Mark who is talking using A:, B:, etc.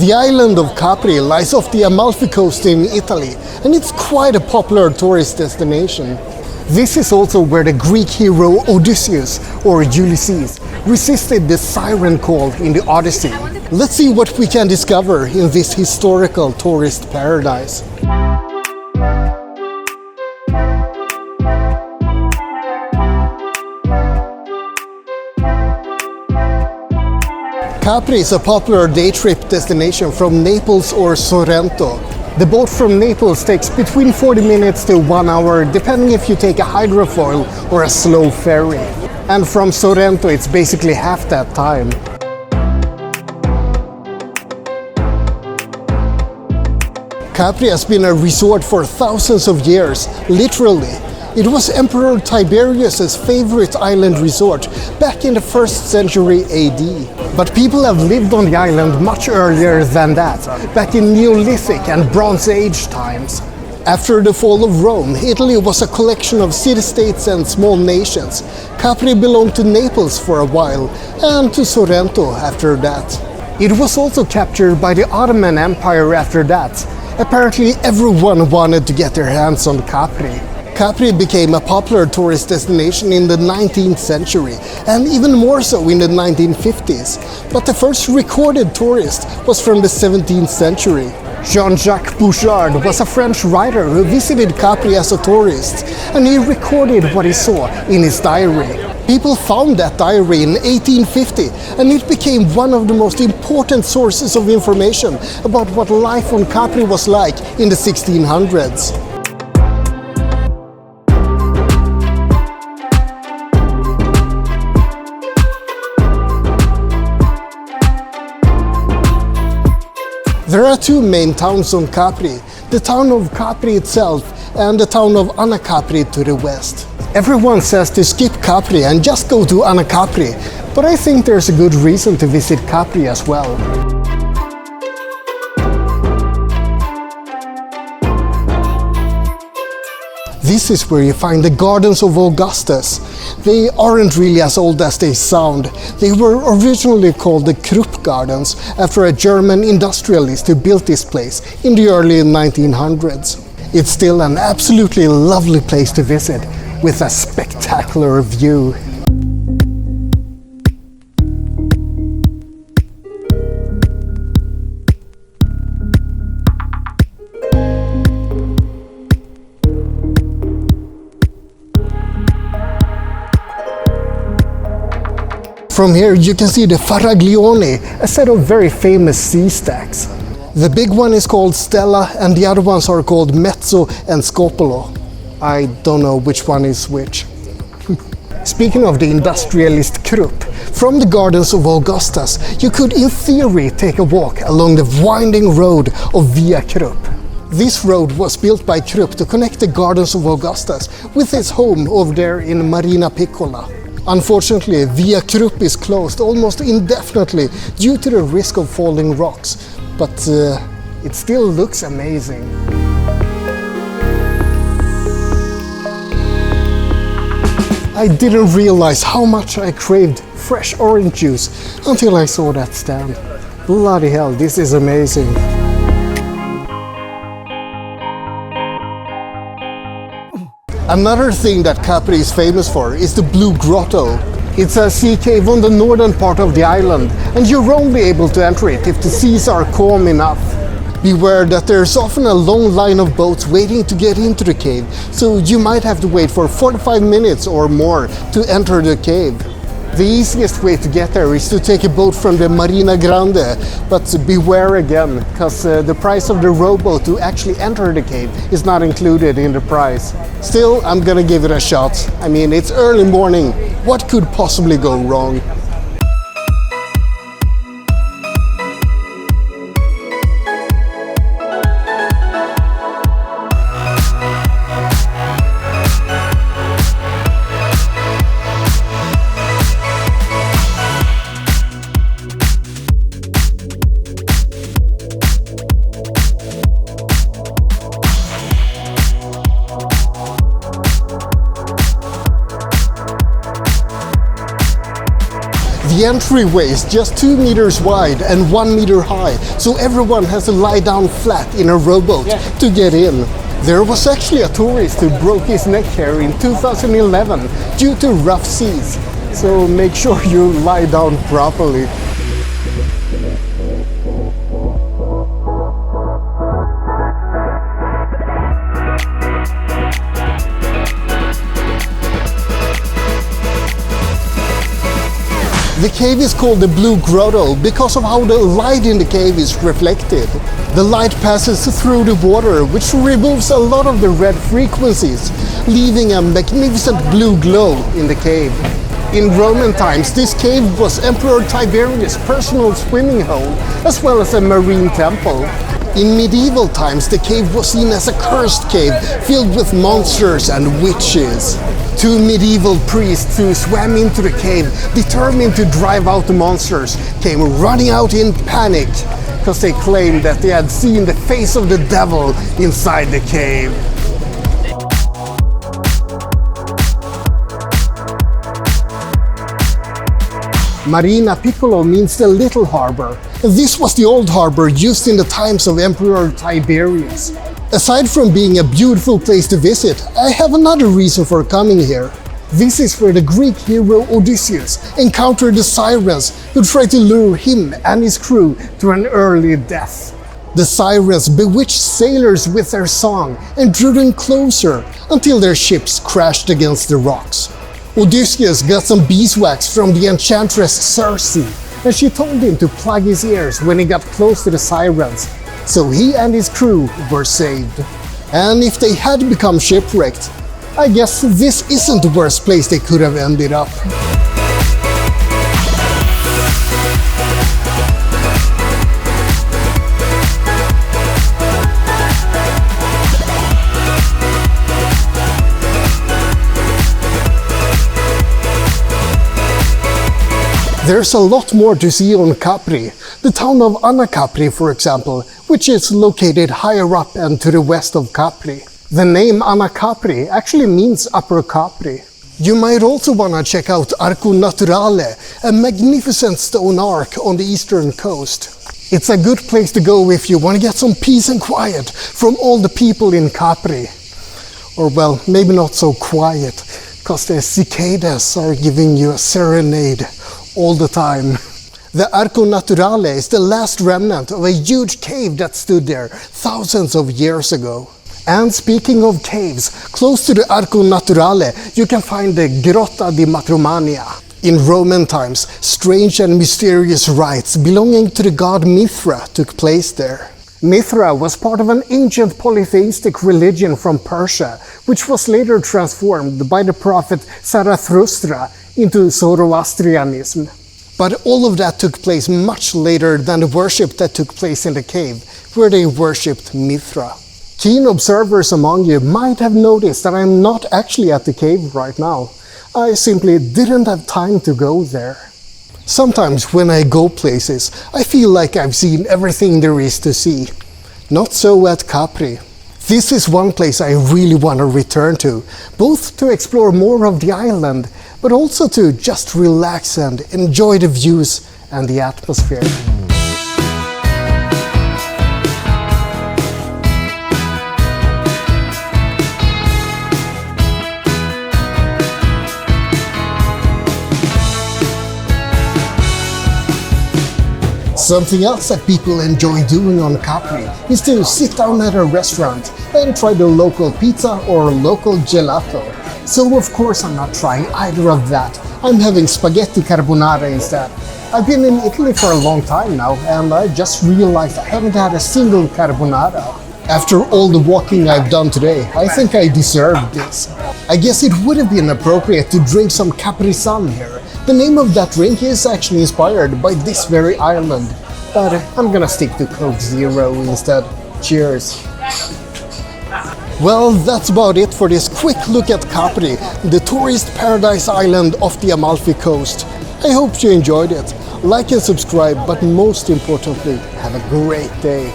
A: The island of Capri lies off the Amalfi coast in Italy, and it's quite a popular tourist destination. This is also where the Greek hero Odysseus, or Ulysses, resisted the siren call in the Odyssey. Let's see what we can discover in this historical tourist paradise. Capri is a popular day trip destination from Naples or Sorrento. The boat from Naples takes between 40 minutes to 1 hour, depending if you take a hydrofoil or a slow ferry. And from Sorrento it's basically half that time. Capri has been a resort for thousands of years, literally. It was Emperor Tiberius' favorite island resort back in the 1st century AD. But people have lived on the island much earlier than that, back in Neolithic and Bronze Age times. After the fall of Rome, Italy was a collection of city-states and small nations. Capri belonged to Naples for a while, and to Sorrento after that. It was also captured by the Ottoman Empire after that. Apparently everyone wanted to get their hands on Capri. Capri became a popular tourist destination in the 19th century, and even more so in the 1950s. But the first recorded tourist was from the 17th century. Jean-Jacques Bouchard was a French writer who visited Capri as a tourist, and he recorded what he saw in his diary. People found that diary in 1850, and it became one of the most important sources of information about what life on Capri was like in the 1600s. There are two main towns on Capri, the town of Capri itself and the town of Anacapri to the west. Everyone says to skip Capri and just go to Anacapri, but I think there's a good reason to visit Capri as well. This is where you find the Gardens of Augustus. They aren't really as old as they sound. They were originally called the Krupp Gardens after a German industrialist who built this place in the early 1900s. It's still an absolutely lovely place to visit, with a spectacular view. From here you can see the Faraglioni, a set of very famous sea stacks. The big one is called Stella and the other ones are called Mezzo and Scopolo. I don't know which one is which. Speaking of the industrialist Krupp, from the Gardens of Augustus you could in theory take a walk along the winding road of Via Krupp. This road was built by Krupp to connect the Gardens of Augustus with his home over there in Marina Piccolo. Unfortunately, Via Krupp is closed almost indefinitely due to the risk of falling rocks, but it still looks amazing. I didn't realize how much I craved fresh orange juice until I saw that stand. Bloody hell, this is amazing. Another thing that Capri is famous for is the Blue Grotto. It's a sea cave on the northern part of the island, and you're only able to enter it if the seas are calm enough. Beware that there's often a long line of boats waiting to get into the cave, so you might have to wait for 45 minutes or more to enter the cave. The easiest way to get there is to take a boat from the Marina Grande, but beware again, because the price of the rowboat to actually enter the cave is not included in the price. Still, I'm gonna give it a shot. I mean, it's early morning. What could possibly go wrong? The entryway is just 2 meters wide and 1 meter high, so everyone has to lie down flat in a rowboat to get in. There was actually a tourist who broke his neck here in 2011 due to rough seas, so make sure you lie down properly. The cave is called the Blue Grotto because of how the light in the cave is reflected. The light passes through the water, which removes a lot of the red frequencies, leaving a magnificent blue glow in the cave. In Roman times, this cave was Emperor Tiberius' personal swimming hole, as well as a marine temple. In medieval times, the cave was seen as a cursed cave filled with monsters and witches. 2 medieval priests who swam into the cave, determined to drive out the monsters, came running out in panic because they claimed that they had seen the face of the devil inside the cave. Marina Piccolo means the little harbour. This was the old harbour used in the times of Emperor Tiberius. Aside from being a beautiful place to visit, I have another reason for coming here. This is where the Greek hero Odysseus encountered the sirens who tried to lure him and his crew to an early death. The sirens bewitched sailors with their song and drew them closer until their ships crashed against the rocks. Odysseus got some beeswax from the enchantress Circe, and she told him to plug his ears when he got close to the sirens, so he and his crew were saved. And if they had become shipwrecked, I guess this isn't the worst place they could have ended up. There's a lot more to see on Capri, the town of Capri, for example, which is located higher up and to the west of Capri. The name Capri actually means Upper Capri. You might also want to check out Arco Naturale, a magnificent stone arc on the eastern coast. It's a good place to go if you want to get some peace and quiet from all the people in Capri. Or well, maybe not so quiet, because the cicadas are giving you a serenade all the time. The Arco Naturale is the last remnant of a huge cave that stood there thousands of years ago. And speaking of caves, close to the Arco Naturale you can find the Grotta di Matromania. In Roman times, strange and mysterious rites belonging to the god Mithra took place there. Mithra was part of an ancient polytheistic religion from Persia, which was later transformed by the prophet Zarathustra into Zoroastrianism. But all of that took place much later than the worship that took place in the cave, where they worshipped Mithra. Keen observers among you might have noticed that I'm not actually at the cave right now. I simply didn't have time to go there. Sometimes when I go places, I feel like I've seen everything there is to see. Not so at Capri. This is one place I really want to return to, both to explore more of the island, but also to just relax and enjoy the views and the atmosphere. Something else that people enjoy doing on Capri is to sit down at a restaurant and try the local pizza or local gelato. So of course I'm not trying either of that. I'm having spaghetti carbonara instead. I've been in Italy for a long time now and I just realized I haven't had a single carbonara. After all the walking I've done today, I think I deserve this. I guess it would have been appropriate to drink some Capri Sun here. The name of that drink is actually inspired by this very island, but I'm gonna stick to Coke Zero instead. Cheers! Well, that's about it for this quick look at Capri, the tourist paradise island off the Amalfi coast. I hope you enjoyed it. Like and subscribe, but most importantly, have a great day.